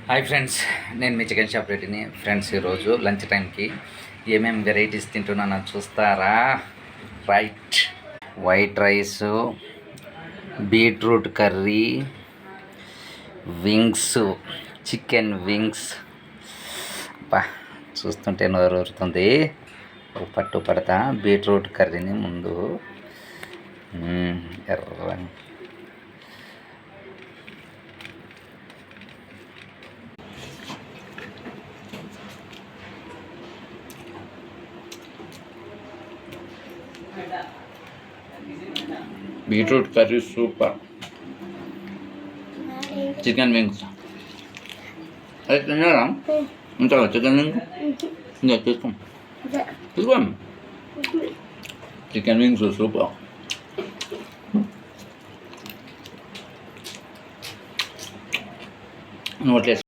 Hi friends, నేను మీ chicken shop రెడ్డిని. Friends, ఈరోజు లంచ్ టైంకి ఏమేమి వెరైటీస్ తింటున్నానో చూస్తారా? Right, white rice, beetroot curry, wings, chicken wings. బా, చూస్తుంటే నోరు ఊరుతుంది. పట్టు పడతా బీట్రూట్ కర్రీని ముందు ఎర్ర beetroot curry super. Chicken wings అది తిన్నారా? ఇంకా చికెన్ వింగ్స్ ఇంకా తీసుకో చికెన్ వింగ్స్ సూపర్. నోట్లేసి